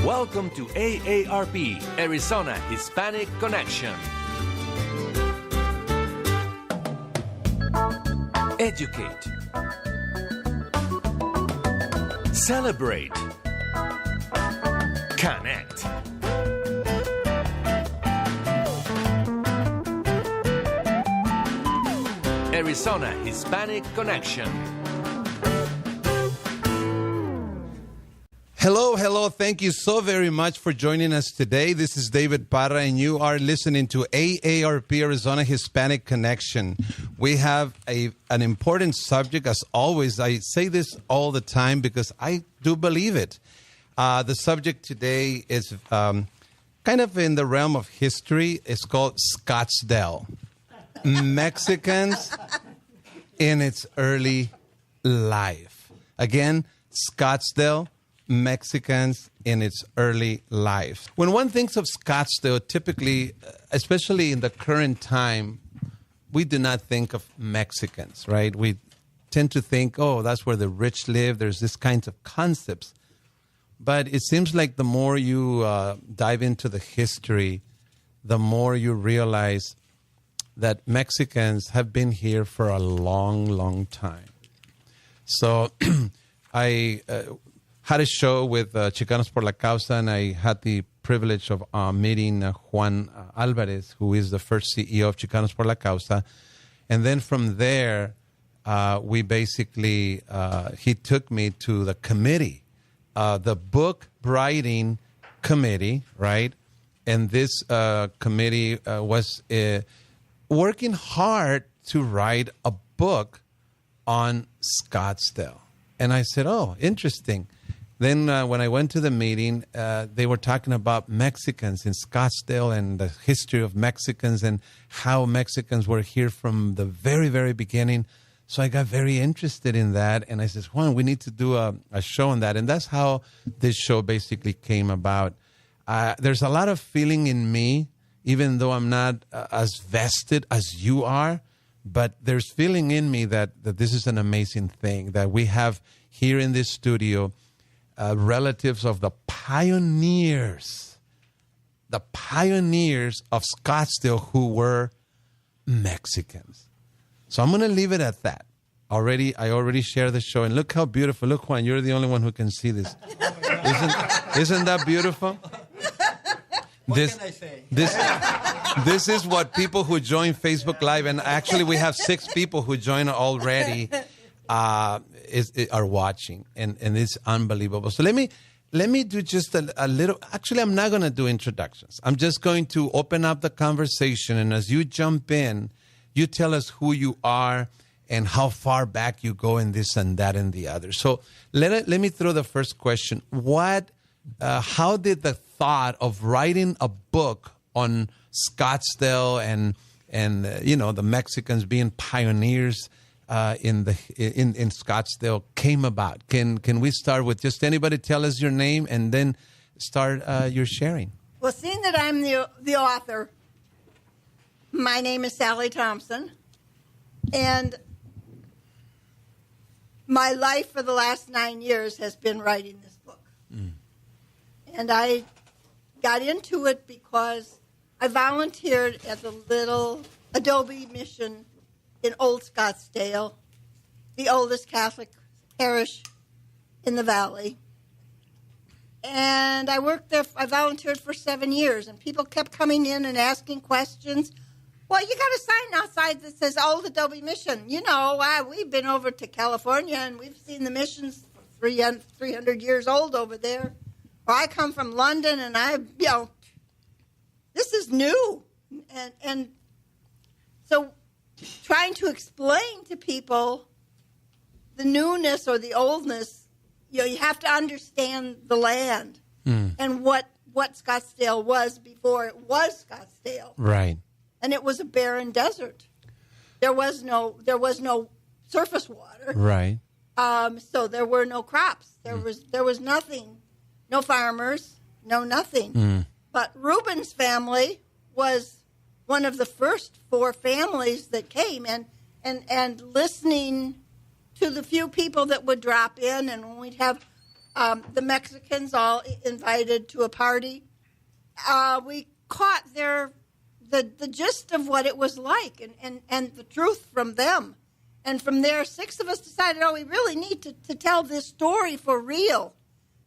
Welcome to AARP, Arizona Hispanic Connection. Educate. Celebrate. Connect. Arizona Hispanic Connection. Hello. Thank you so very much for joining us today. This is David Parra, and you are listening to AARP, Arizona Hispanic Connection. We have an important subject, as always. I say this all the time because I do believe it. The subject today is kind of in the realm of history. It's called Scottsdale. Mexicans in its early life. Again, Scottsdale. Mexicans in its early life. When one thinks of Scottsdale, typically, especially in the current time, we do not think of Mexicans, right? We tend to think, oh, that's where the rich live. There's this kinds of concepts. But it seems like the more you dive into the history, the more you realize that Mexicans have been here for a long, long time. So I had a show with Chicanos por la Causa, and I had the privilege of meeting Juan Alvarez, who is the first CEO of Chicanos por la Causa. And then from there, we basically, he took me to the committee, the book writing committee, right? And this committee was working hard to write a book on Scottsdale. And I said, oh, interesting. Then when I went to the meeting, they were talking about Mexicans in Scottsdale and the history of Mexicans and how Mexicans were here from the very, very beginning. So I got very interested in that. And I said, Juan, we need to do a show on that. And that's how this show basically came about. There's a lot of feeling in me, even though I'm not as vested as you are. But there's feeling in me that this is an amazing thing, that we have here in this studio relatives of the pioneers of Scottsdale who were Mexicans. So I'm going to leave it at that. I already shared the show, and look how beautiful. Look, Juan, you're the only one who can see this. Isn't that beautiful? What can I say? This is what people who join Facebook Live, and actually we have 6 people who join already, are watching, and it's unbelievable. So let me do just a little. Actually, I'm not going to do introductions. I'm just going to open up the conversation, and as you jump in, you tell us who you are and how far back you go in this and that and the other. So let me throw the first question. How did the thought of writing a book on Scottsdale and the Mexicans being pioneers in Scottsdale came about? Can we start with just anybody tell us your name and then start your sharing? Well, seeing that I'm the author, my name is Sally Thompson, and my life for the last 9 years has been writing this book. And I got into it because I volunteered at the little Adobe mission in Old Scottsdale, the oldest Catholic parish in the valley. And I worked there, I volunteered for 7 years, and people kept coming in and asking questions. Well, you got a sign outside that says Old Adobe Mission. We've been over to California, and we've seen the missions 300 years old over there. Or I come from London, and this is new. And so trying to explain to people the newness or the oldness, you have to understand the land and what Scottsdale was before it was Scottsdale. Right. And it was a barren desert. There was no surface water. Right. So there were no crops. There was nothing. No farmers, no nothing. But Reuben's family was one of the first 4 families that came, and listening to the few people that would drop in, and we'd have the Mexicans all invited to a party. We caught the gist of what it was like and the truth from them. And from there, 6 of us decided, we really need to tell this story for real.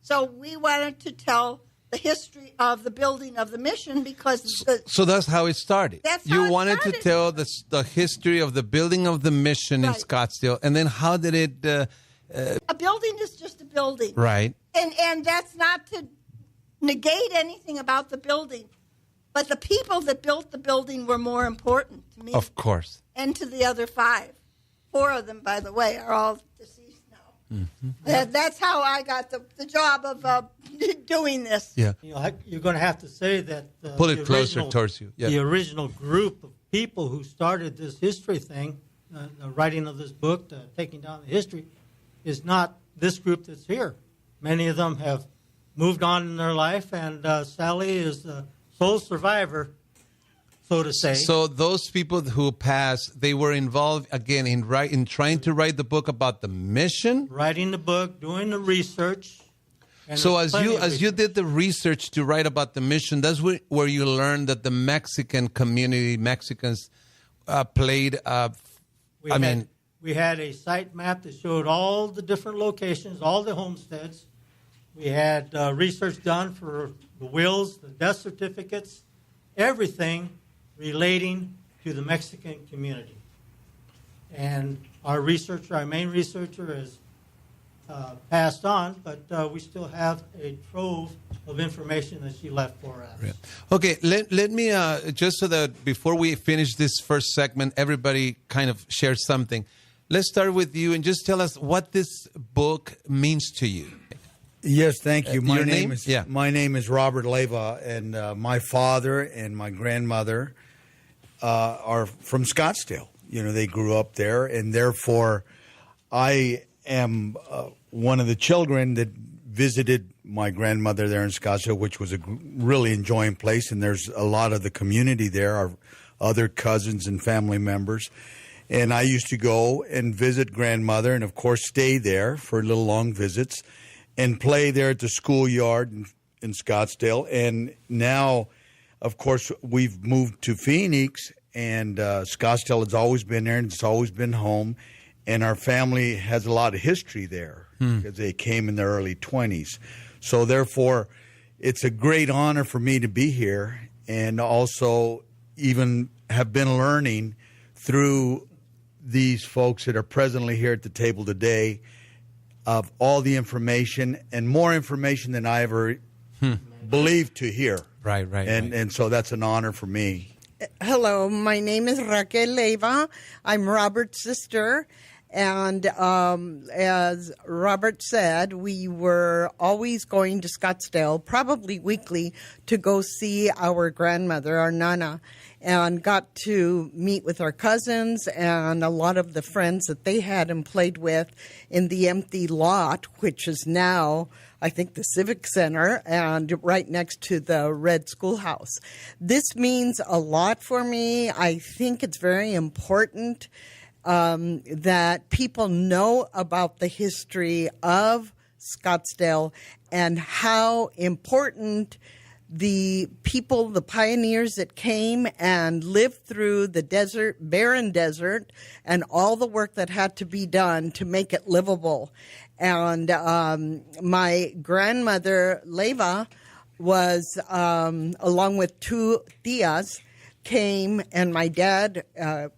So we wanted to tell the history of the building of the mission because... So that's how it started. That's how you it wanted started. to tell the history of the building of the mission in Right. Scottsdale. And then how did it... A building is just a building. right. And that's not to negate anything about the building. But the people that built the building were more important to me. Of course. And to the other 5. 4 of them, by the way, are all deceased now. Mm-hmm. That's how I got the job of doing this. Yeah. You're going to have to say that Pull it closer towards you. Yeah. The original group of people who started this history thing, the writing of this book, taking down the history, is not this group that's here. Many of them have moved on in their life, and Sally is the sole survivor, so to say. So those people who passed, they were involved again in trying to write the book about the mission. Writing the book, doing the research. And So there's as you plenty of did the research to write about the mission, that's where you learned that the Mexican community, Mexicans, played. We had a site map that showed all the different locations, all the homesteads. We had research done for the wills, the death certificates, everything relating to the Mexican community. And our main researcher has passed on, but we still have a trove of information that she left for us. Yeah. Okay, let me, just so that before we finish this first segment, everybody kind of shares something. Let's start with you and just tell us what this book means to you. Yes, thank you. Your name? Yeah. My name is Robert Leyva, and my father and my grandmother are from Scottsdale. They grew up there, and therefore I am one of the children that visited my grandmother there in Scottsdale, which was a really enjoying place, and there's a lot of the community there, our other cousins and family members. And I used to go and visit grandmother and, of course, stay there for little long visits and play there at the schoolyard in Scottsdale. And now, of course, we've moved to Phoenix, and Scottsdale has always been there, and it's always been home. And our family has a lot of history there because they came in their early 20s. So, therefore, it's a great honor for me to be here and also even have been learning through these folks that are presently here at the table today of all the information and more information than I ever believed to hear. Right. And so that's an honor for me. Hello, my name is Raquel Leyva. I'm Robert's sister. And as Robert said, we were always going to Scottsdale, probably weekly, to go see our grandmother, our Nana, and got to meet with our cousins and a lot of the friends that they had and played with in the empty lot, which is now, I think, the Civic Center, and right next to the Red Schoolhouse. This means a lot for me. I think it's very important that people know about the history of Scottsdale and how important the people, the pioneers that came and lived through the desert, barren desert, and all the work that had to be done to make it livable. And my grandmother, Leyva, was, along with 2 tias, came, and my dad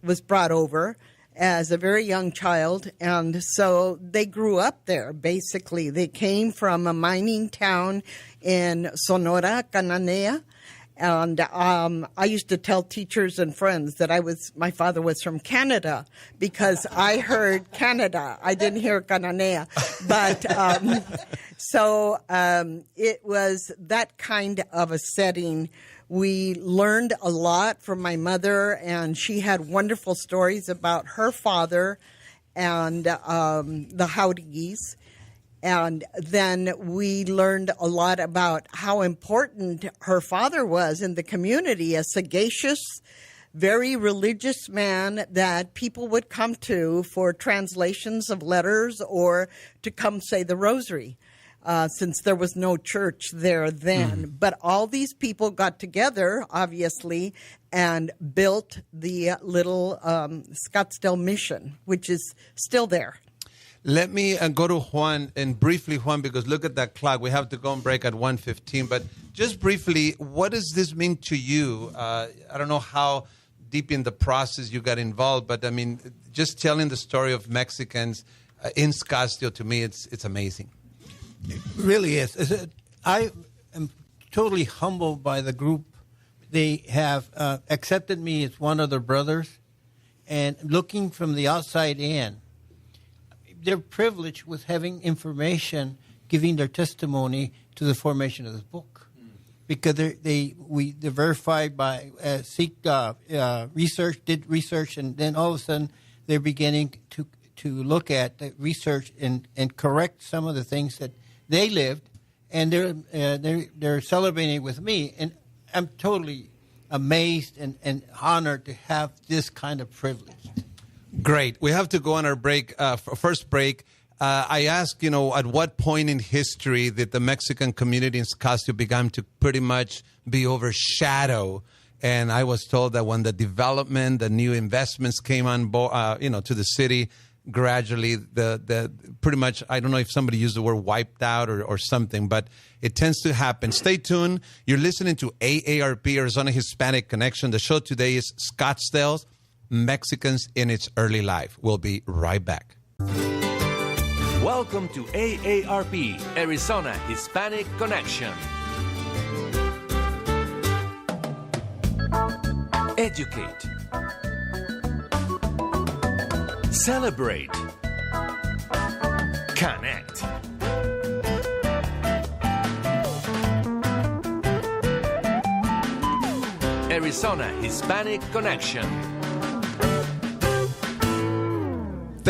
was brought over as a very young child, and so they grew up there, basically. They came from a mining town in Sonora, Cananea, and I used to tell teachers and friends that my father was from Canada, because I heard Canada. I didn't hear Cananea. But so it was that kind of a setting. We learned a lot from my mother, and she had wonderful stories about her father and the Jaureguis. And then we learned a lot about how important her father was in the community, a sagacious, very religious man that people would come to for translations of letters or to come say the rosary. since there was no church there then. But all these people got together, obviously, and built the little Scottsdale mission, which is still there. Let me go to Juan, and briefly, Juan, because look at that clock. We have to go and break at 1:15. But just briefly, what does this mean to you? I don't know how deep in the process you got involved, but I mean, just telling the story of Mexicans in Scottsdale, to me, it's amazing. It really is. I am totally humbled by the group. They have accepted me as one of their brothers, and looking from the outside in, they're privileged with having information, giving their testimony to the formation of this book, because they're verified by research, did research, and then all of a sudden they're beginning to look at the research and correct some of the things that they lived, and they're celebrating with me, and I'm totally amazed and honored to have this kind of privilege. Great. We have to go on our break. First break. I asked, at what point in history did the Mexican community in Scottsdale begin to pretty much be overshadowed? And I was told that when the development, the new investments came on board, to the city, gradually the pretty much, I don't know if somebody used the word wiped out or something, but it tends to happen. Stay tuned. You're listening to AARP, Arizona Hispanic Connection. The show today is Scottsdale's Mexicans in its Early Life. We'll be right back. Welcome to AARP, Arizona Hispanic Connection. Educate. Celebrate. Connect. Arizona Hispanic Connection.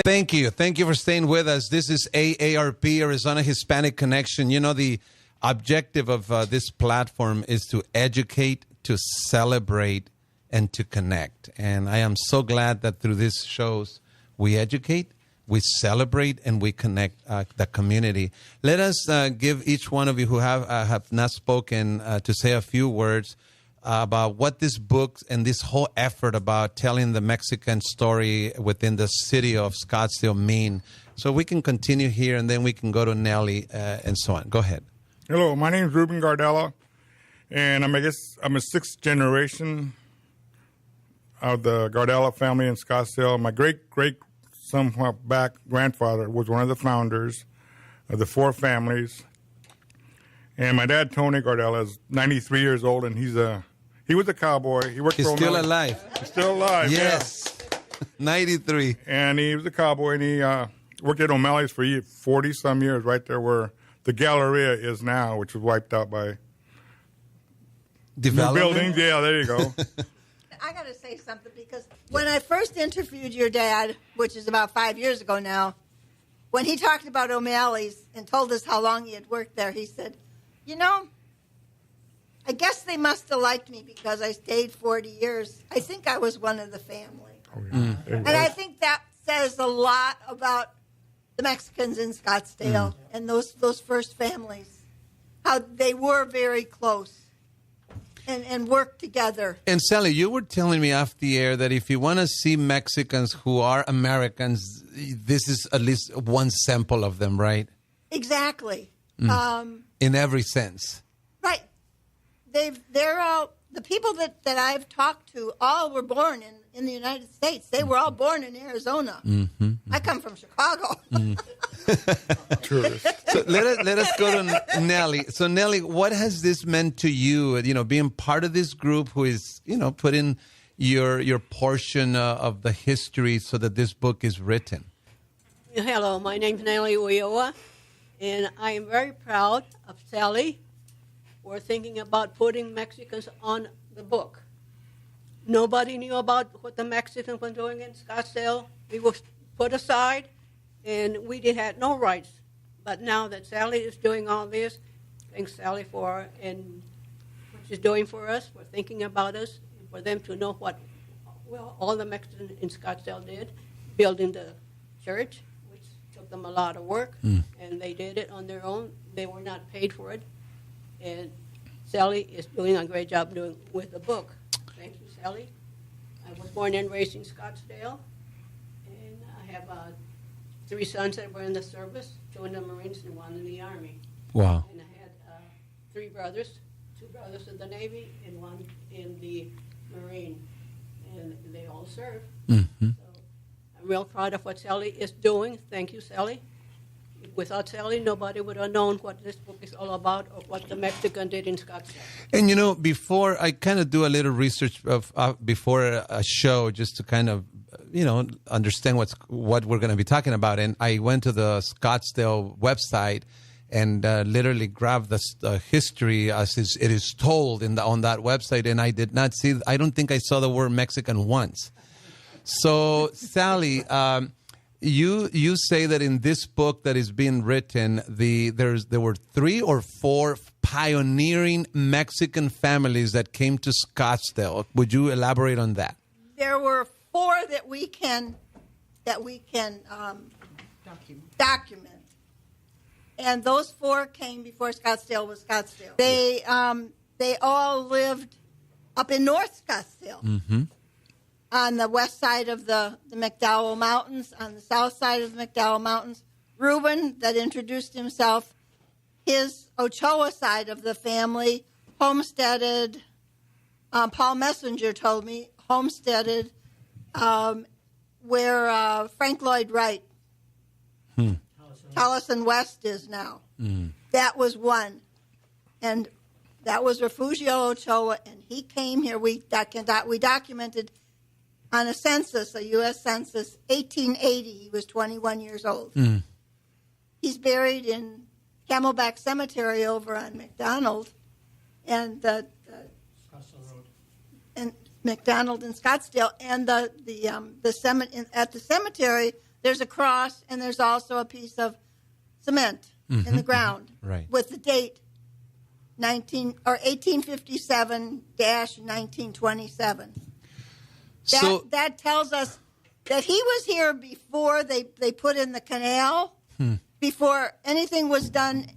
Thank you. Thank you for staying with us. This is AARP, Arizona Hispanic Connection. The objective of this platform is to educate, to celebrate, and to connect. And I am so glad that through these shows, we educate, we celebrate, and we connect the community. Let us give each one of you who have not spoken to say a few words about what this book and this whole effort about telling the Mexican story within the city of Scottsdale mean. So we can continue here, and then we can go to Nelly and so on. Go ahead. Hello, my name is Ruben Gardella, and I'm a sixth generation of the Gardella family in Scottsdale. My great somewhat back grandfather was one of the founders of the four families. And my dad, Tony Gardella, is 93 years old, and he was a cowboy. He worked He's for still O'Malley. alive. He's still alive. Yes. Yeah. 93. And he was a cowboy, and he worked at O'Malley's for 40-some years, right there where the Galleria is now, which was wiped out by Development? buildings. Yeah, there you go. I got to say something, because when I first interviewed your dad, which is about 5 years ago now, when he talked about O'Malley's and told us how long he had worked there, he said, I guess they must have liked me because I stayed 40 years. I think I was one of the family. Oh, yeah. And I think that says a lot about the Mexicans in Scottsdale and those first families, how they were very close and worked together. And Sally, you were telling me off the air that if you want to see Mexicans who are Americans, this is at least one sample of them, right? Exactly. In every sense. Right. They're all, the people that I've talked to, all were born in the United States. They were all born in Arizona. Mm-hmm. I come from Chicago. True. So let us go to Nelly. So Nelly, what has this meant to you? Being part of this group who is, put in your portion of the history so that this book is written. Hello, my name's Nelly Ulloa, and I am very proud of Sally for thinking about putting Mexicans on the book. Nobody knew about what the Mexicans were doing in Scottsdale. We were put aside, and we had no rights. But now that Sally is doing all this, thanks Sally for and what she's doing for us, for thinking about us, and for them to know what all the Mexicans in Scottsdale did, building the church, which took took them a lot of work, and they did it on their own. They were not paid for it. And Sally is doing a great job with the book. Thank you, Sally. I was born and raised in Scottsdale, and I have 3 sons that were in the service, 2 in the Marines and 1 in the Army. Wow. And I had 3 brothers, 2 brothers in the Navy and 1 in the Marine, and they all served. Mm-hmm. So I'm real proud of what Sally is doing. Thank you, Sally. Without Sally, nobody would have known what this book is all about or what the Mexican did in Scottsdale. And, before I kind of do a little research before a show just to kind of, understand what we're going to be talking about. And I went to the Scottsdale website and literally grabbed the history as it is told on that website. And I did not I don't think I saw the word Mexican once. So, Sally, You say that in this book that is being written, there were 3 or 4 pioneering Mexican families that came to Scottsdale. Would you elaborate on that? There were 4 that we can document, and those 4 came before Scottsdale was Scottsdale. They all lived up in North Scottsdale. Mm-hmm. On the west side of the McDowell Mountains, on the south side of the McDowell Mountains. Reuben, that introduced himself, his Ochoa side of the family homesteaded, Paul Messenger told me, homesteaded where Frank Lloyd Wright, Tolleson West is now. That was one. And that was Refugio Ochoa, and he came here. We documented on a census, a U.S. census, 1880. He was 21 years old. He's buried in Camelback Cemetery over on McDonald, and McDonald in Scottsdale. And at the cemetery, there's a cross, and there's also a piece of cement in the ground with the date 1857-1927. That tells us that he was here before they put in the canal, before anything was done,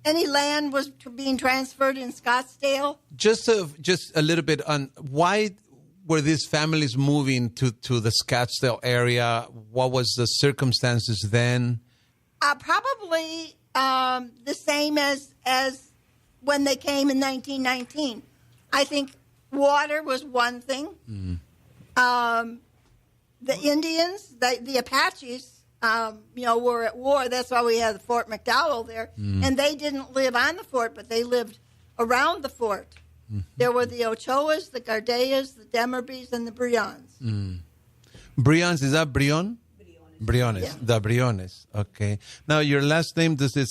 any land was being transferred in Scottsdale. Just a little bit on why were these families moving to the Scottsdale area? What was the circumstances then? Probably the same as when they came in 1919. I think water was one thing. The Indians, the Apaches, were at war. That's why we had Fort McDowell there. And they didn't live on the fort, but they lived around the fort. There were the Ochoas, the Gardeas, the Demerbys, and the Brions. Brions, is that Brion? Briones, yeah. The Briones. Okay. Now, your last name, does it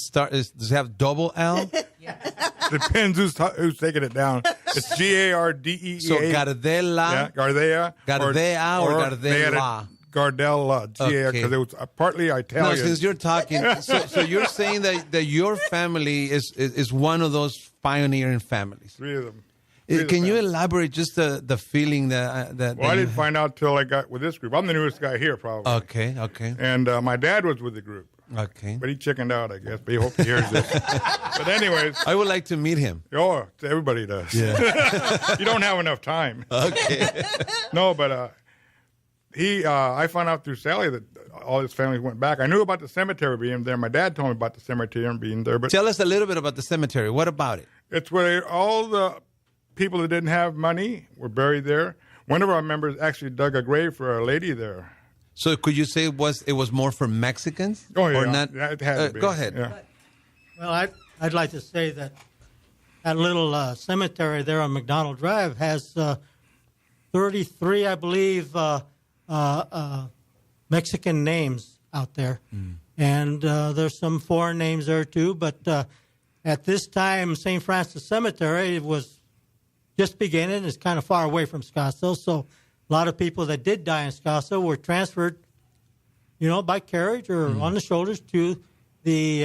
have double L? Depends who's taking it down. It's Gardea. So Gardela. Yeah, Gardea. Gardea or Gardela. Gardella, because it was partly Italian. No, since you're talking, so you're saying that your family is one of those pioneering families. 3 of them. Can you elaborate just the feeling that Well, I didn't find out till I got with this group. I'm the newest guy here, probably. Okay. And my dad was with the group. Okay. But he chickened out, I guess. But he hopes he hears this. But anyways. I would like to meet him. Oh, everybody does. Yeah. You don't have enough time. Okay. No, but I found out through Sally that all his family went back. I knew about the cemetery being there. My dad told me about the cemetery being there. But tell us a little bit about the cemetery. What about it? It's where all the people that didn't have money were buried there. One of our members actually dug a grave for a lady there. So could you say it was more for Mexicans? Oh, yeah. Or not? Yeah, it had to be. Go ahead. Yeah. Well, I'd like to say that little cemetery there on McDonald Drive has 33, I believe, Mexican names out there. And there's some foreign names there, too. But at this time, St. Francis Cemetery was just beginning. It's kind of far away from Scottsdale, so a lot of people that did die in Scottsdale were transferred, by carriage or on the shoulders to the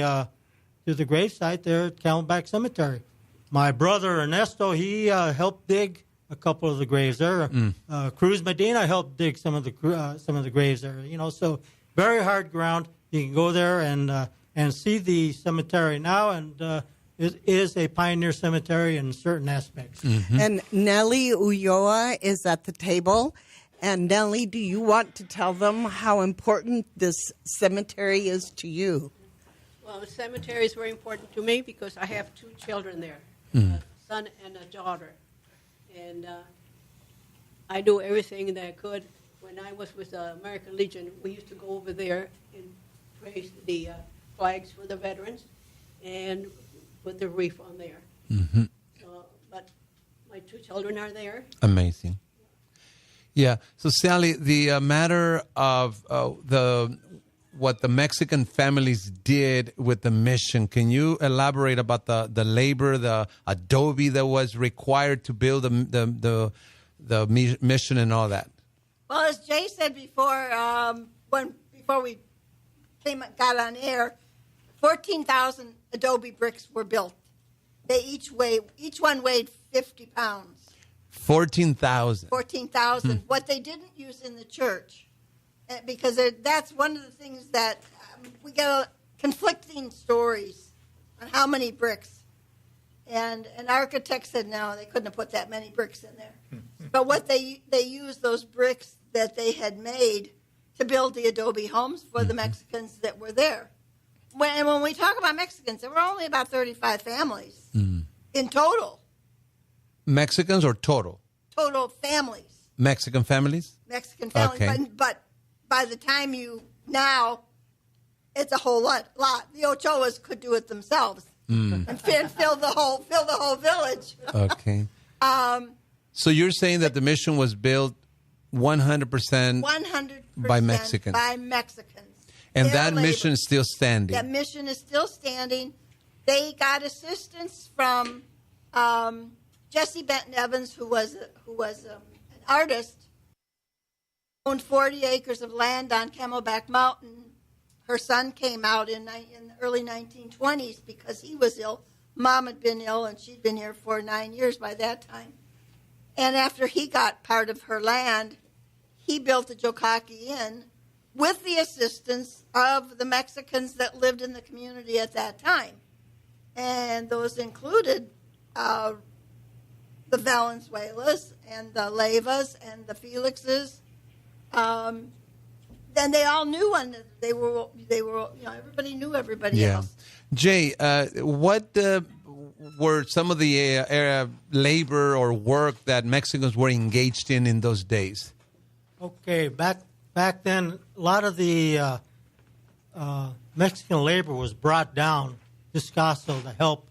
gravesite there at Camelback Cemetery. My brother Ernesto, he helped dig a couple of the graves there. Cruz Medina helped dig some of the graves there. So very hard ground. You can go there and see the cemetery now, and it is a pioneer cemetery in certain aspects. Mm-hmm. And Nellie Ulloa is at the table. And Nellie, do you want to tell them how important this cemetery is to you? Well, the cemetery is very important to me because I have 2 children there, a son and a daughter. And I do everything that I could. When I was with the American Legion, we used to go over there and raise the flags for the veterans and put the wreath on there. Mm-hmm. But my 2 children are there. Amazing. Yeah. So, Sally, the matter of what the Mexican families did with the mission, can you elaborate about the labor, the adobe that was required to build the mission and all that? Well, as Jay said before, before we got on air, 14,000 adobe bricks were built. They each one weighed 50 pounds. 14,000. 14,000. What they didn't use in the church, because that's one of the things that we get conflicting stories on how many bricks. And an architect said no, they couldn't have put that many bricks in there. But what they used those bricks that they had made to build the adobe homes for the Mexicans that were there. When we talk about Mexicans, there were only about 35 families in total. Mexicans or total? Total families. Mexican families? Mexican families. Okay. But by the time now, it's a whole lot. The Ochoas could do it themselves and fill the whole village. Okay. So you're saying that the mission was built 100% by Mexicans. By Mexicans. And Their that labor. mission is still standing. That mission is still standing. They got assistance from Jesse Benton Evans, who was an artist, owned 40 acres of land on Camelback Mountain. Her son came out in the early 1920s because he was ill. Mom had been ill, and she'd been here for 9 years by that time. And after he got part of her land, he built the Jokaki Inn with the assistance of the Mexicans that lived in the community at that time. And those included the Valenzuelas and the Leyvas and the Felixes. Then they all knew one. They were everybody knew everybody else. Jay, what were some of the labor or work that Mexicans were engaged in those days? Okay, back then, a lot of the Mexican labor was brought down to Scottsdale to help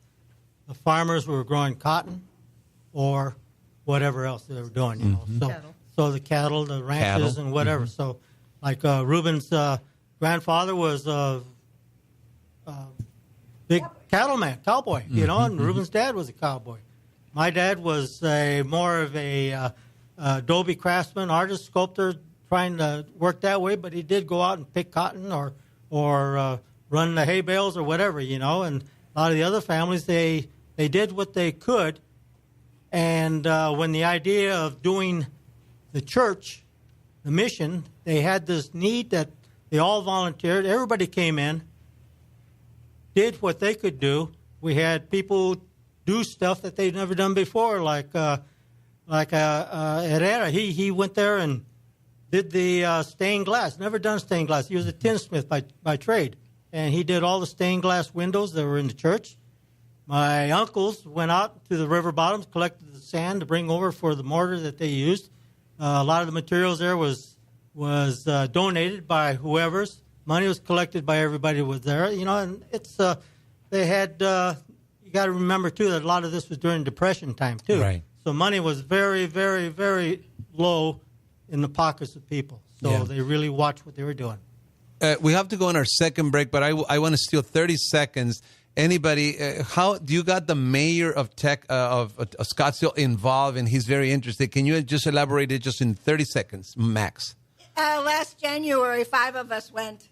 the farmers who were growing cotton or whatever else they were doing. So the cattle, the ranches, and whatever. So, like Reuben's grandfather was a big cattleman, cowboy, and Reuben's dad was a cowboy. My dad was more of a adobe craftsman, artist, sculptor, trying to work that way, but he did go out and pick cotton or run the hay bales or whatever, and a lot of the other families, they did what they could. And when the idea of doing the church, the mission, they had this need that they all volunteered. Everybody came in, did what they could do. We had people do stuff that they'd never done before, like Herrera. He went there and did the stained glass. Never done stained glass. He was a tinsmith by trade, and he did all the stained glass windows that were in the church. My uncles went out to the river bottoms, collected the sand to bring over for the mortar that they used. A lot of the materials there was donated by whoever's. Money was collected by everybody who was there. And it's they had. You got to remember too that a lot of this was during Depression time too. Right. So money was very, very, very low in the pockets of people. So they really watched what they were doing. We have to go on our second break, but I want to steal 30 seconds. Anybody, how do you got the mayor of Scottsdale involved, and he's very interested. Can you just elaborate it just in 30 seconds, max? Last January, 5 of us went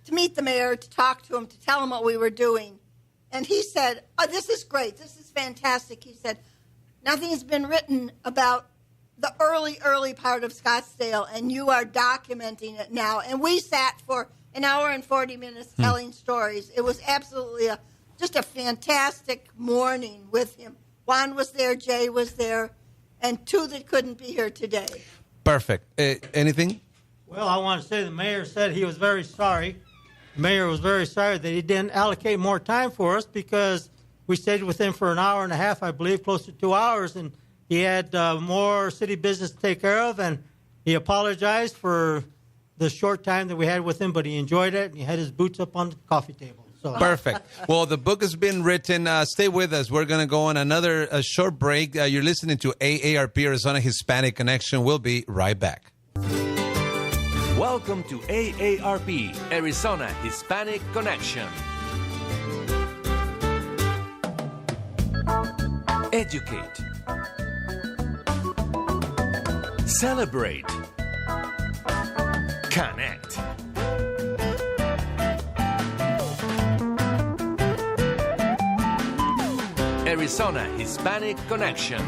to meet the mayor, to talk to him, to tell him what we were doing. And he said, "Oh, this is great. This is fantastic." He said, "Nothing's been written about the early part of Scottsdale, and you are documenting it now." And we sat for an hour and 40 minutes telling stories. It was absolutely just a fantastic morning with him. Juan was there, Jay was there, and two that couldn't be here today. Perfect. Anything? Well, I want to say the mayor said he was very sorry. The mayor was very sorry that he didn't allocate more time for us because we stayed with him for an hour and a half, I believe, close to 2 hours, and he had more city business to take care of, and he apologized for the short time that we had with him, but he enjoyed it, and he had his boots up on the coffee table. So. Perfect. Well, the book has been written. Stay with us. We're going to go on another short break. You're listening to AARP, Arizona Hispanic Connection. We'll be right back. Welcome to AARP, Arizona Hispanic Connection. Educate. Celebrate. Connect. Arizona Hispanic Connection.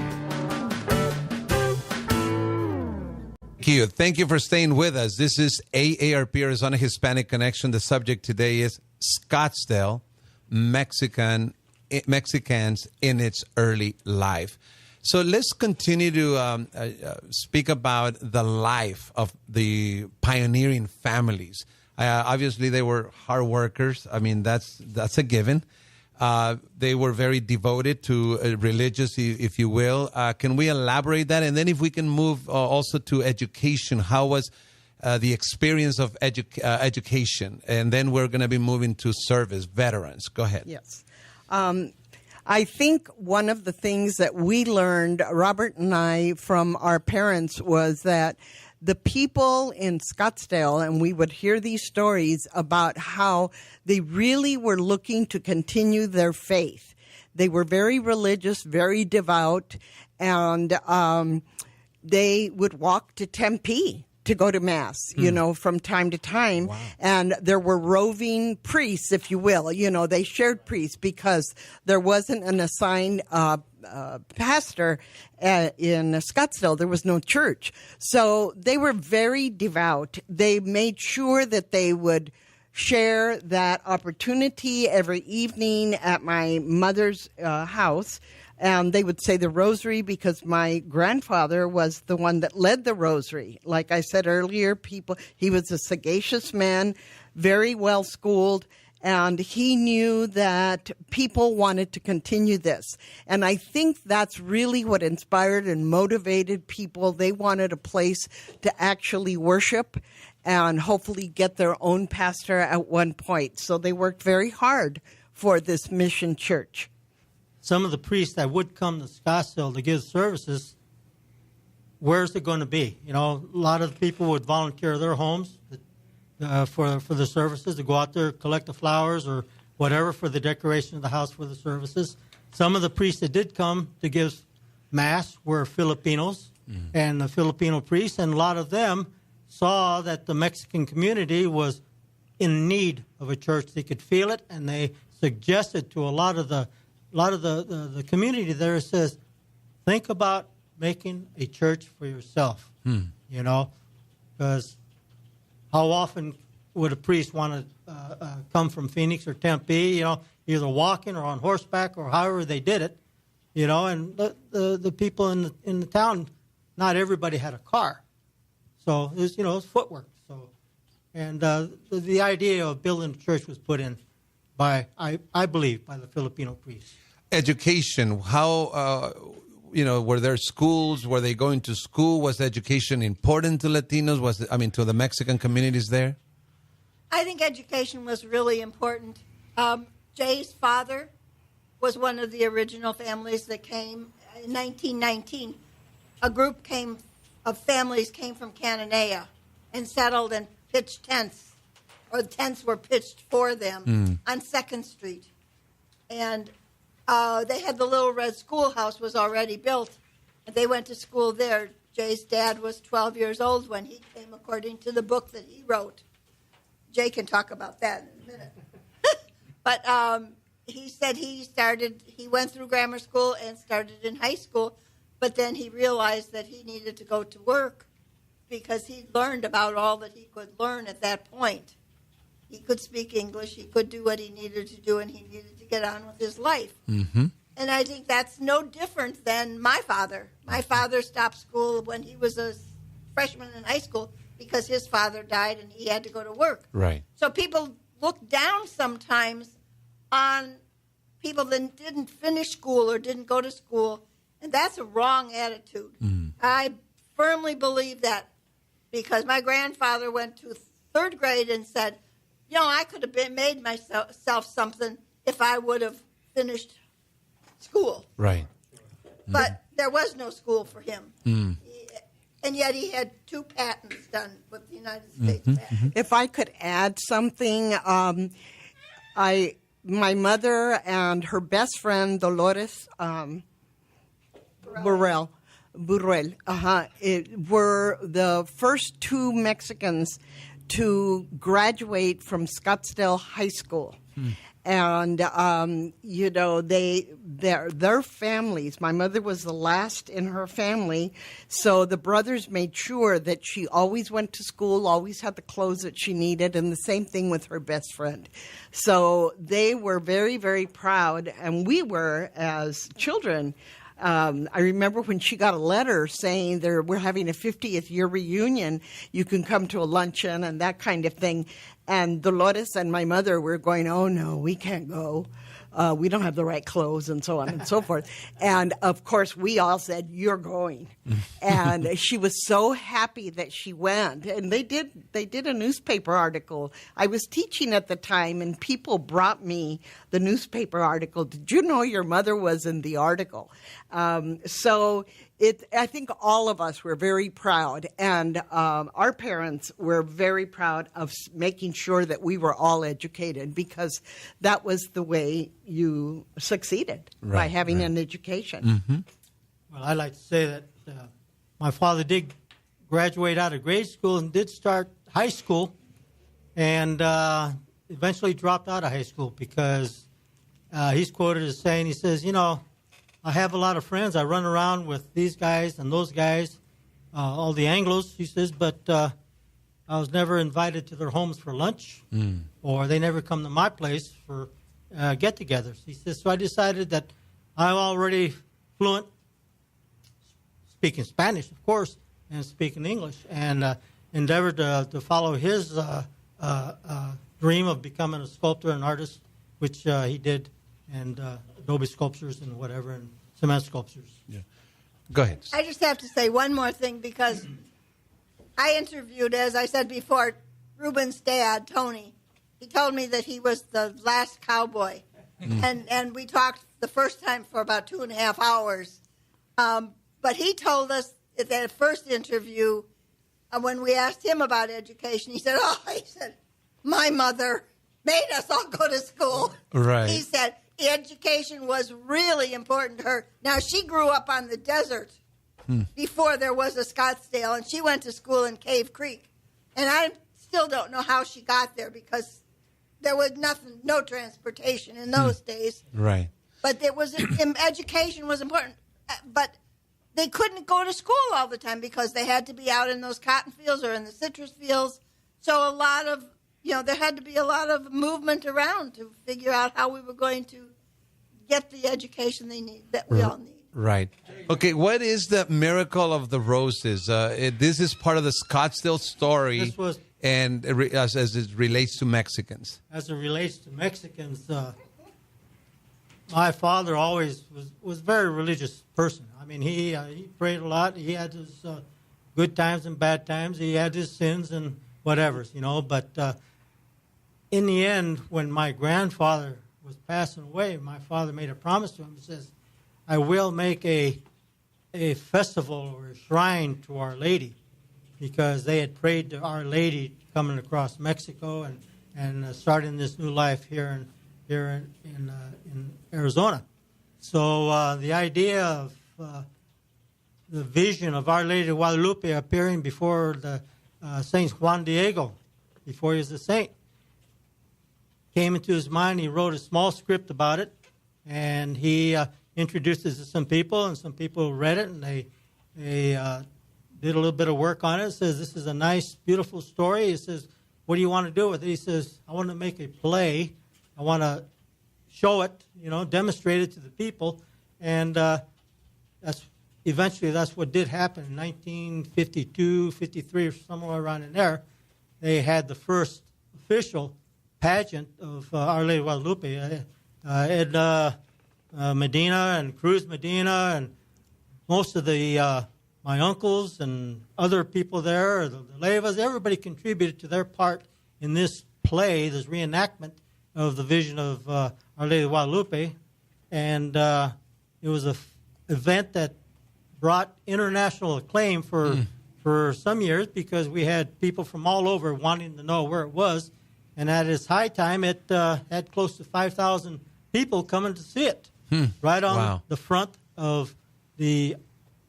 Thank you for staying with us. This is AARP, Arizona Hispanic Connection. The subject today is Scottsdale, Mexicans in its early life. So let's continue to speak about the life of the pioneering families. Obviously, they were hard workers. I mean, that's a given. They were very devoted to religious, if you will. Can we elaborate that? And then if we can move also to education, how was the experience of education? And then we're going to be moving to service, veterans. Go ahead. Yes. I think one of the things that we learned, Robert and I, from our parents was that the people in Scottsdale, and we would hear these stories about how they really were looking to continue their faith. They were very religious, very devout, and they would walk to Tempe to go to Mass, from time to time. Wow. And there were roving priests, if you will. They shared priests because there wasn't an assigned pastor in Scottsdale. There was no church. So they were very devout. They made sure that they would share that opportunity every evening at my mother's house. And they would say the rosary because my grandfather was the one that led the rosary. Like I said earlier, he was a sagacious man, very well schooled, and he knew that people wanted to continue this. And I think that's really what inspired and motivated people. They wanted a place to actually worship and hopefully get their own pastor at one point. So they worked very hard for this mission church. Some of the priests that would come to Scottsdale to give services, where's it going to be? A lot of the people would volunteer their homes for the services, to go out there, collect the flowers or whatever for the decoration of the house for the services. Some of the priests that did come to give Mass were Filipinos and the Filipino priests, and a lot of them saw that the Mexican community was in need of a church. They could feel it, and they suggested to a lot of the community there, says, think about making a church for yourself, because how often would a priest want to come from Phoenix or Tempe, either walking or on horseback or however they did it, and the people in the town, not everybody had a car. So it was footwork. So, and the idea of building a church was put in by, I believe, by the Filipino priests. Education, how, were there schools? Were they going to school? Was education important to Latinos? To the Mexican communities there? I think education was really important. Jay's father was one of the original families that came in 1919. A group of families came from Cananea and settled and pitched tents, or the tents were pitched for them on 2nd Street. And they had the Little Red Schoolhouse was already built, and they went to school there. Jay's dad was 12 years old when he came, according to the book that he wrote. Jay can talk about that in a minute. But he said he went through grammar school and started in high school, but then he realized that he needed to go to work because he learned about all that he could learn at that point. He could speak English. He could do what he needed to do, and he needed to get on with his life. Mm-hmm. And I think that's no different than my father. My father stopped school when he was a freshman in high school because his father died and he had to go to work. Right. So people look down sometimes on people that didn't finish school or didn't go to school, and that's a wrong attitude. I firmly believe that because my grandfather went to third grade and said, I could have made myself something if I would have finished school. Right. But there was no school for him. And yet he had 2 patents done with the United States patent. If I could add something, my mother and her best friend, Dolores Burrell, were the first 2 Mexicans to graduate from Scottsdale High School. And, their families, my mother was the last in her family, so the brothers made sure that she always went to school, always had the clothes that she needed, and the same thing with her best friend. So they were very, very proud, and we were as children. I remember when she got a letter saying we're having a 50th year reunion, you can come to a luncheon and that kind of thing. And Dolores and my mother were going, oh, no, we can't go. We don't have the right clothes and so on and so forth. And, of course, we all said, you're going. And she was so happy that she went. And they did a newspaper article. I was teaching at the time, and people brought me the newspaper article. Did you know your mother was in the article? I think all of us were very proud, and our parents were very proud of making sure that we were all educated because that was the way you succeeded, by having an education. Well, I like to say that my father did graduate out of grade school and did start high school, and eventually dropped out of high school because he's quoted as saying, he says, I have a lot of friends. I run around with these guys and those guys, all the Anglos, he says, but I was never invited to their homes for lunch, or they never come to my place for get-togethers. He says, so I decided that I'm already fluent, speaking Spanish, of course, and speaking English, and endeavored to follow his dream of becoming a sculptor and artist, which he did, and adobe sculptures and whatever, and cement sculptures. Yeah. Go ahead. I just have to say one more thing because I interviewed, as I said before, Ruben's dad, Tony. He told me that he was the last cowboy. And we talked the first time for about 2.5 hours. But he told us at that first interview, when we asked him about education, he said, my mother made us all go to school. Right. He said education was really important to her. Now, she grew up on the desert before there was a Scottsdale, and she went to school in Cave Creek. And I still don't know how she got there because there was no transportation in those days. Right. But education was important. But they couldn't go to school all the time because they had to be out in those cotton fields or in the citrus fields. So a lot of there had to be a lot of movement around to figure out how we were going to get the education that we all need. Right. Okay, what is the miracle of the roses? This is part of the Scottsdale story, and as it relates to Mexicans. As it relates to Mexicans, my father always was a very religious person. I mean, he prayed a lot. He had his good times and bad times. He had his sins and whatever, but in the end, when my grandfather was passing away, my father made a promise to him. He says, I will make a festival or a shrine to Our Lady, because they had prayed to Our Lady coming across Mexico and starting this new life here in Arizona. So the idea of the vision of Our Lady of Guadalupe appearing before the Saint Juan Diego, before he was a saint, came into his mind. He wrote a small script about it, and he introduced it to some people, and some people read it, and they did a little bit of work on it. It says, this is a nice, beautiful story. It says, what do you want to do with it? He says, I want to make a play. I want to show it, demonstrate it to the people. And that's what did happen in 1952, 53, or somewhere around in there. They had the first official pageant of Our Lady of Guadalupe. Ed Medina and Cruz Medina and most of the my uncles and other people there, the Leyvas, everybody contributed to their part in this play, this reenactment of the vision of Our Lady of Guadalupe. And it was an event that brought international acclaim for some years because we had people from all over wanting to know where it was. And at its high time, it had close to 5,000 people coming to see it right on the front of the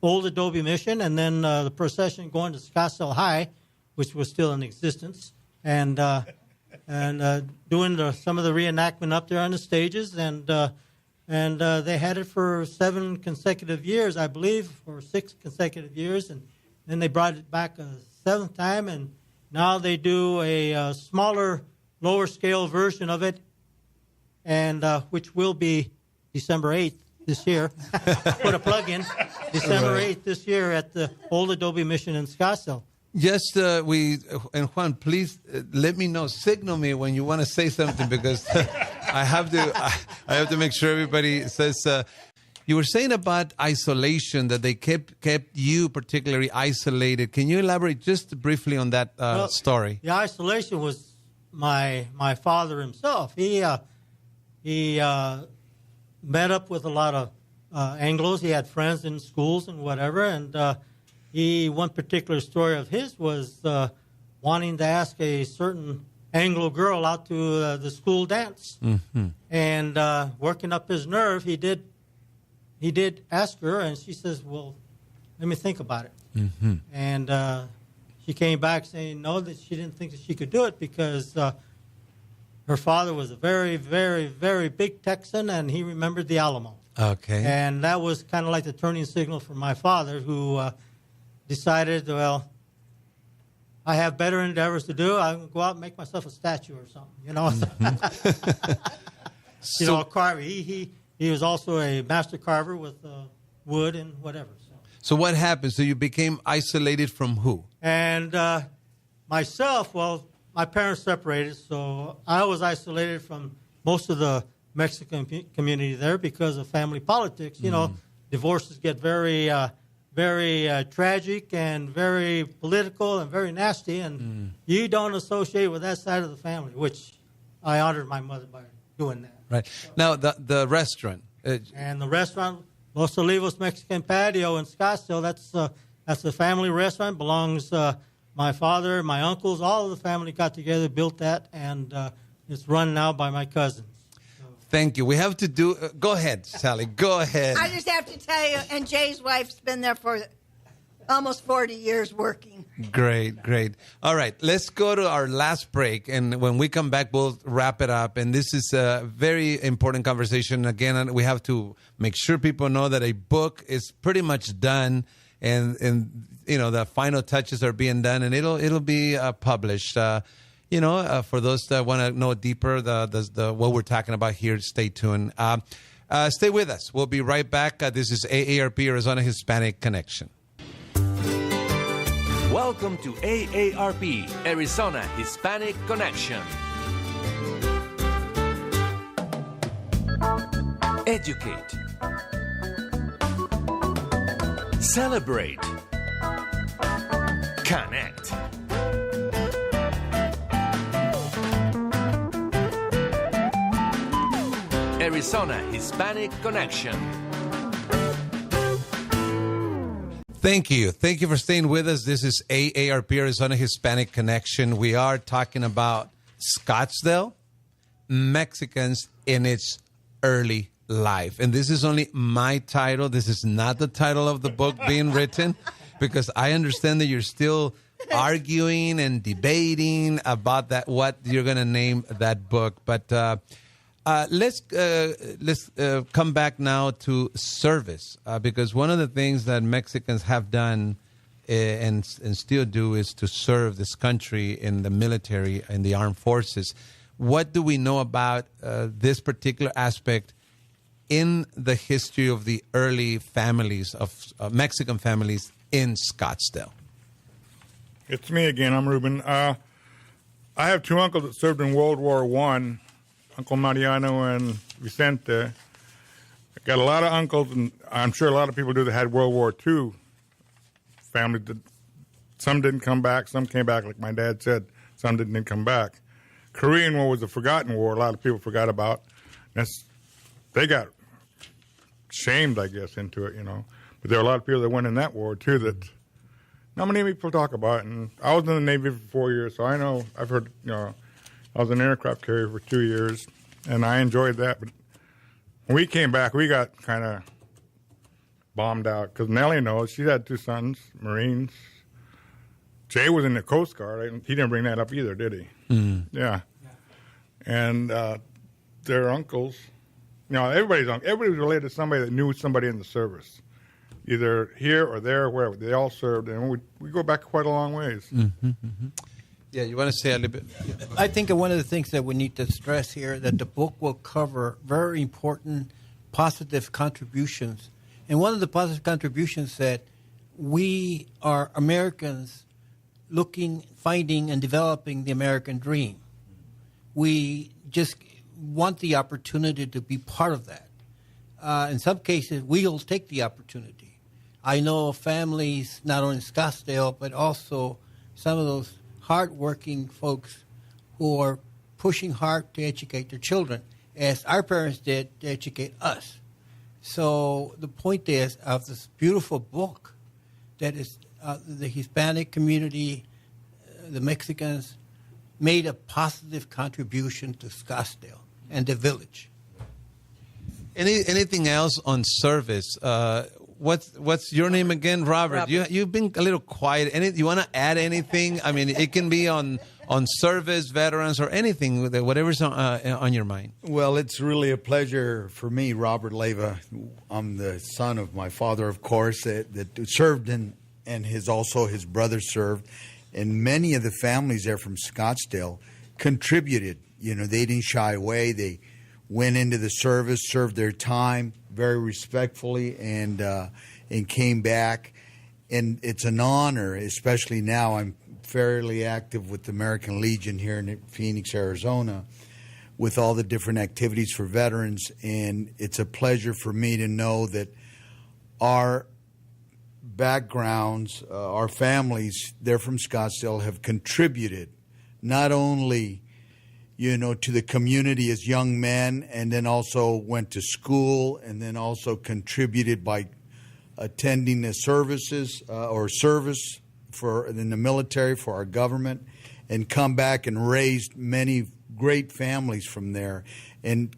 old Adobe Mission, and then the procession going to Scottsdale High, which was still in existence, and doing some of the reenactment up there on the stages, and they had it for 7 consecutive years, I believe, or 6 consecutive years, and then they brought it back a 7th time, and now they do a smaller, lower scale version of it, and which will be December 8th this year. Put a plug in. December 8th this year at the old Adobe Mission in Scottsdale. Just and Juan, please let me know, signal me when you want to say something because I have to make sure everybody says. You were saying about isolation, that they kept you particularly isolated. Can you elaborate just briefly on that story? The isolation was my father himself. He met up with a lot of Anglos. He had friends in schools and whatever. And one particular story of his was wanting to ask a certain Anglo girl out to the school dance. Mm-hmm. And working up his nerve, he did ask her, and she says, well, let me think about it. Mm-hmm. And she came back saying no, that she didn't think that she could do it because her father was a very, very, very big Texan, and he remembered the Alamo. Okay. And that was kind of like the turning signal for my father, who decided, well, I have better endeavors to do. I'm going to go out and make myself a statue or something, Mm-hmm. Carver. He was also a master carver with wood and whatever. So what happened? So you became isolated from who? And myself, well, my parents separated, so I was isolated from most of the Mexican community there because of family politics. Divorces get very, very tragic and very political and very nasty, and you don't associate with that side of the family, which I honored my mother by doing that. Right. So, now, the restaurant. And the restaurant, Los Olivos Mexican Patio in Scottsdale, that's a family restaurant, belongs my father, my uncles, all of the family got together, built that, and it's run now by my cousins. So. Thank you. We have to do... go ahead, Sally. Go ahead. I just have to tell you, and Jay's wife's been there for almost 40 years working. Great, great. All right, let's go to our last break, and when we come back, we'll wrap it up. And this is a very important conversation. Again, we have to make sure people know that a book is pretty much done, and the final touches are being done, and it'll be published. For those that want to know deeper, the what we're talking about here, stay tuned. Stay with us. We'll be right back. This is AARP, Arizona Hispanic Connection. Welcome to AARP, Arizona Hispanic Connection. Educate. Celebrate. Connect. Arizona Hispanic Connection. Thank you. Thank you for staying with us. This is AARP, Arizona Hispanic Connection. We are talking about Scottsdale, Mexicans in its early life. And this is only my title. This is not the title of the book being written, because I understand that you're still arguing and debating about what you're going to name that book. But let's come back now to service, because one of the things that Mexicans have done and still do is to serve this country in the military, in the armed forces. What do we know about this particular aspect in the history of the early families of Mexican families in Scottsdale? It's me again. I'm Ruben. I have two uncles that served in World War I, Uncle Mariano and Vicente. I got a lot of uncles, and I'm sure a lot of people do, that had World War II family. Some didn't come back. Some came back, like my dad said. Some didn't come back. Korean War was a forgotten war. A lot of people forgot about. They got shamed, I guess, into it, But there are a lot of people that went in that war, too, that not many people talk about. And I was in the Navy for 4 years, so I know, I've heard, I was an aircraft carrier for 2 years, and I enjoyed that. But when we came back, we got kind of bombed out, because Nellie knows. She had two sons, Marines. Jay was in the Coast Guard. He didn't bring that up either, did he? Mm. Yeah. And their uncles, everybody's related to somebody that knew somebody in the service, either here or there, wherever. They all served, and we go back quite a long ways. Mm-hmm, mm-hmm. Yeah, you want to say a little bit? I think one of the things that we need to stress here, that the book will cover very important positive contributions. And one of the positive contributions that we are Americans finding and developing the American dream. We just want the opportunity to be part of that. In some cases, we'll take the opportunity. I know families, not only in Scottsdale, but also some of those hardworking folks who are pushing hard to educate their children, as our parents did to educate us. So the point is, of this beautiful book, that is the Hispanic community, the Mexicans, made a positive contribution to Scottsdale and the village. Anything else on service? What's your name again, Robert? You've been a little quiet. You want to add anything? I mean, it can be on service, veterans, or anything, whatever's on your mind. Well, it's really a pleasure for me, Robert Leyva. I'm the son of my father, of course, that served and also his brother served. And many of the families there from Scottsdale contributed. They didn't shy away. They went into the service, served their time very respectfully, and came back. And it's an honor, especially now. I'm fairly active with the American Legion here in Phoenix, Arizona, with all the different activities for veterans. And it's a pleasure for me to know that our backgrounds, our families, they're from Scottsdale, have contributed not only to the community as young men, and then also went to school, and then also contributed by attending the services or service in the military for our government, and come back and raised many great families from there. And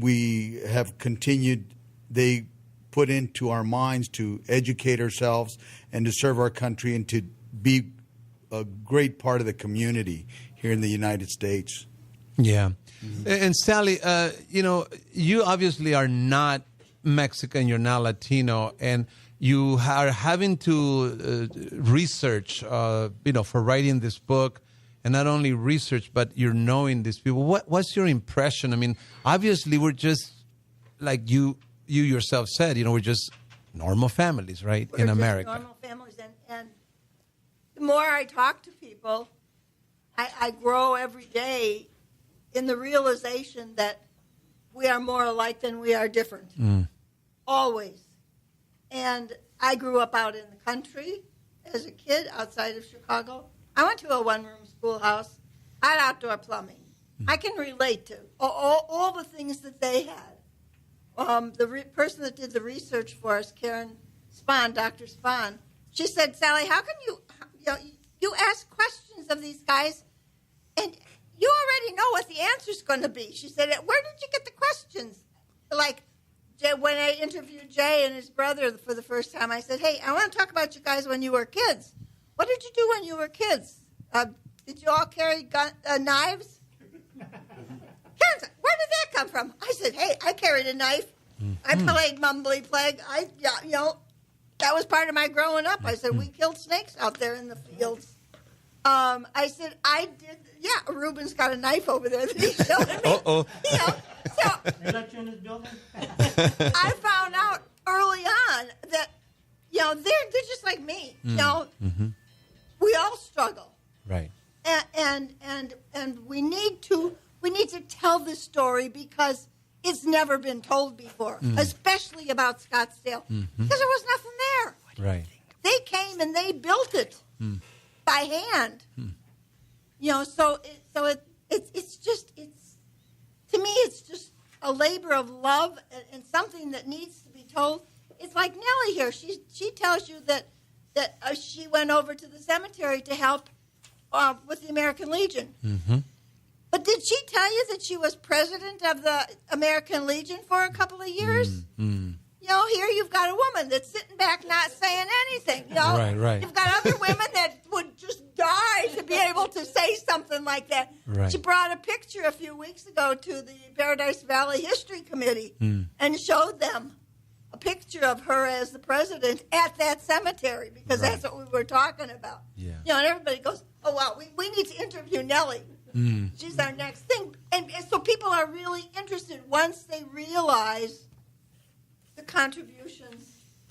we have continued, they put into our minds to educate ourselves and to serve our country and to be a great part of the community here in the United States. Yeah. Mm-hmm. And Sally, you obviously are not Mexican, you're not Latino, and you are having to research, for writing this book, and not only research, but you're knowing these people. What's your impression? I mean, obviously we're just, like you yourself said, we're just normal families, right, in America. Normal families, and the more I talk to people, I grow every day in the realization that we are more alike than we are different. Mm. Always. And I grew up out in the country as a kid outside of Chicago. I went to a one-room schoolhouse. I had outdoor plumbing. I can relate to all the things that they had. The person that did the research for us, Karen Spahn, Dr. Spahn, she said, Sally, how can you ask questions of these guys and you already know what the answer's going to be. She said, where did you get the questions? Like, when I interviewed Jay and his brother for the first time, I said, hey, I want to talk about you guys when you were kids. What did you do when you were kids? Did you all carry knives? Karen said, where did that come from? I said, hey, I carried a knife. Mm-hmm. I played Mumbly Plague. that was part of my growing up. I said, we killed snakes out there in the fields. I said, I did. Yeah, Reuben's got a knife over there that he's showing me. Uh-oh. You know, so They let you in this building? I found out early on that, you know, they're just like me. You know, we all struggle. Right. And we need to tell this story because it's never been told before, especially about Scottsdale, because there was nothing there. Right. They came and they built it by hand. You know, so it's just to me it's just a labor of love and something that needs to be told. It's like Nellie here. She tells you that she went over to the cemetery to help with the American Legion. But did she tell you that she was president of the American Legion for a couple of years? You know, here you've got a woman that's sitting back not saying anything. You know? Right. You've got other women that would just die to be able to say something like that. Right. She brought a picture a few weeks ago to the Paradise Valley History Committee and showed them a picture of her as the president at that cemetery because that's what we were talking about. Yeah. You know, and everybody goes, oh, wow, we need to interview Nellie. She's our next thing. And so people are really interested once they realize the contributions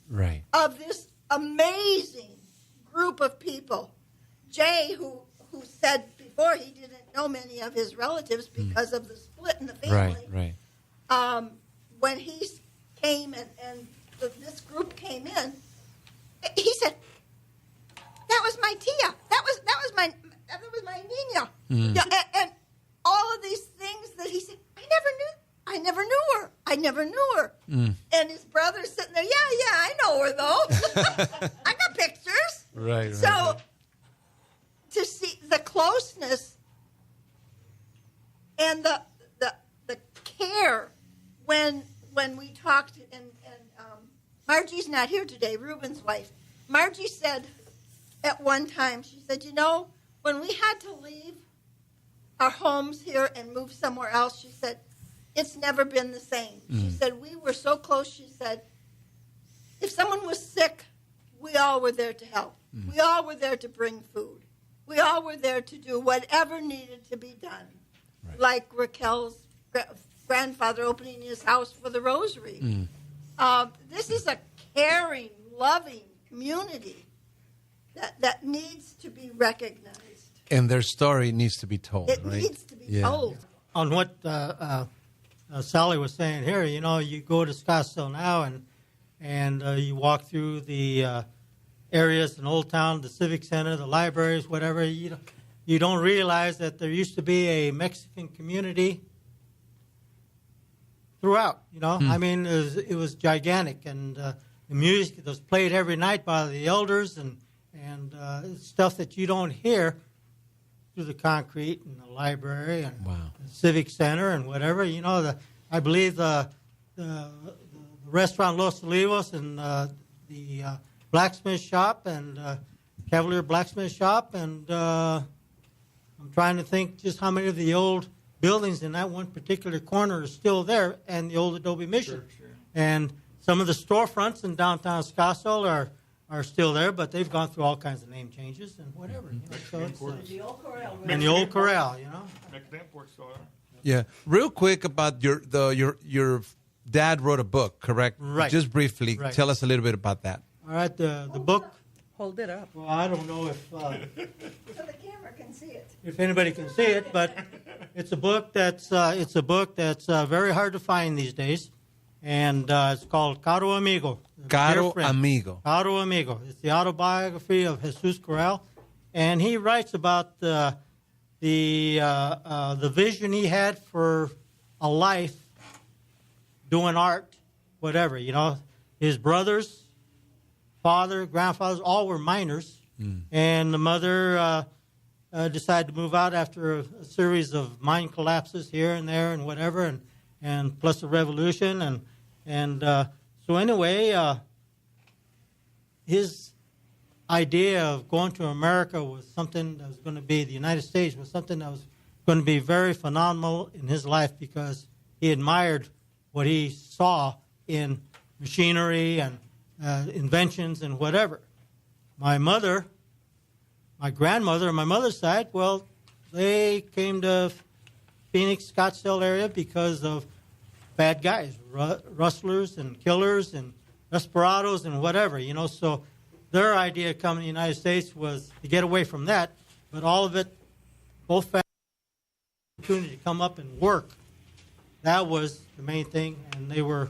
Right. of this amazing group of people. Jay, who said before he didn't know many of his relatives because of the split in the family. Right. When he came and this group came in, he said, "That was my tia. That was my Nina." Yeah, and all of these things that he said, I never knew her. And his brother's sitting there, yeah, I know her though. I got pictures. Right. So to see the closeness and the care when we talked, and Margie's not here today, Reuben's wife. Margie said at one time, she said, you know, when we had to leave our homes here and move somewhere else, she said, it's never been the same. She said, we were so close, she said, if someone was sick, we all were there to help. We all were there to bring food. We all were there to do whatever needed to be done. Right. Like Raquel's grandfather opening his house for the rosary. This is a caring, loving community that needs to be recognized. And their story needs to be told, It right? needs to be told. On what Sally was saying here, you know, you go to Scottsdale now and you walk through the areas in Old Town, the Civic Center, the libraries, whatever. You don't realize that there used to be a Mexican community throughout. You know, I mean, it was gigantic, and the music that was played every night by the elders and stuff that you don't hear through the concrete and the library and the Civic Center and whatever. You know, I believe the restaurant Los Olivos and the blacksmith shop and Cavalier blacksmith shop, and I'm trying to think just how many of the old buildings in that one particular corner are still there, and the old Adobe Mission. And some of the storefronts in downtown Scottsdale are still there, but they've gone through all kinds of name changes and whatever. You know, so it's, The old corral. and the old corral, you know. Yeah. Real quick about your dad wrote a book, correct? Right. Just briefly, Right. tell us a little bit about that. All right, the book. Hold it up. Well, I don't know So the camera can see it. if anybody can see it, but it's a book that's very hard to find these days, and it's called Caro Amigo. Caro Dear Friend. Amigo. Caro Amigo. It's the autobiography of Jesus Corral, and he writes about the vision he had for a life doing art, whatever. You know, his brothers, father, grandfathers, all were miners, and the mother decided to move out after a series of mine collapses here and there and whatever, and plus the revolution, and so anyway, his idea of going to America was something that was going to be, the United States was something that was going to be very phenomenal in his life because he admired what he saw in machinery inventions and whatever. My grandmother on my mother's side, well, they came to Phoenix, Scottsdale area because of bad guys, rustlers and killers and desperados and whatever, So their idea of coming to the United States was to get away from that, but all of it, both families had the opportunity to come up and work. That was the main thing, and they were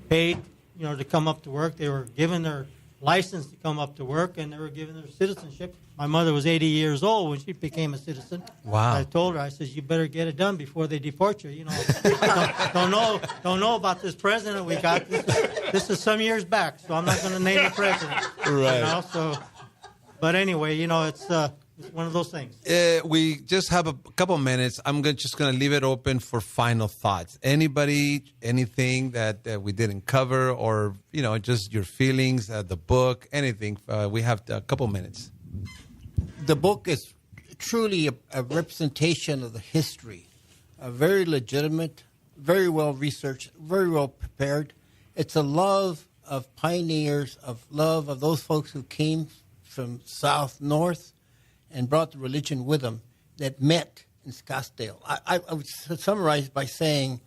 paid, to come up to work. They were given their license to come up to work, and they were given their citizenship. My mother was 80 years old when she became a citizen. Wow. I told her, I said, you better get it done before they deport you. Don't know about this president we got. This is some years back, so I'm not going to name the president. Right. But anyway, it's one of those things. We just have a couple minutes. I'm just going to leave it open for final thoughts. Anybody, anything that we didn't cover, or just your feelings, the book, anything. We have a couple minutes. The book is truly a representation of the history, very legitimate, very well researched, very well prepared. It's a love of pioneers, love of those folks who came from south, north, and brought the religion with them that met in Scottsdale. I would summarize by saying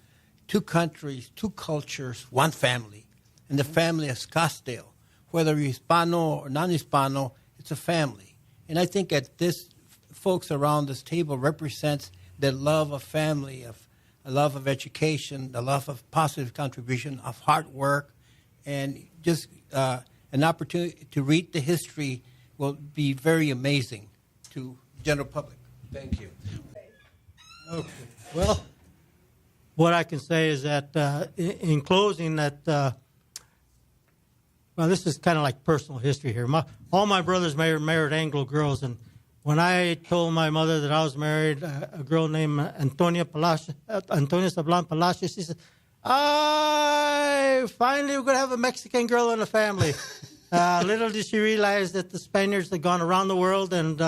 2 countries, 2 cultures, 1 family, and the family of Scottsdale. Whether you're Hispano or non-Hispano, it's a family. And I think that this folks around this table represents the love of family, of a love of education, the love of positive contribution, of hard work, and just an opportunity to read the history will be very amazing to the general public. Thank you. Okay. Well, what I can say is that in closing, that this is kind of like personal history here. All my brothers married Anglo girls, and when I told my mother that I was married a girl named Antonia Sablan Palacios, she said, finally we're going to have a Mexican girl in the family. Little did she realize that the Spaniards had gone around the world, and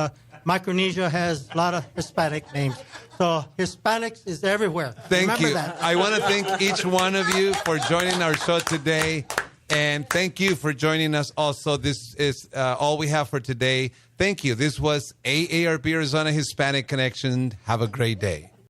Micronesia has a lot of Hispanic names. So Hispanics is everywhere. Thank Remember you. that. I want to thank each one of you for joining our show today. And thank you for joining us also. This is all we have for today. Thank you. This was AARP Arizona Hispanic Connection. Have a great day.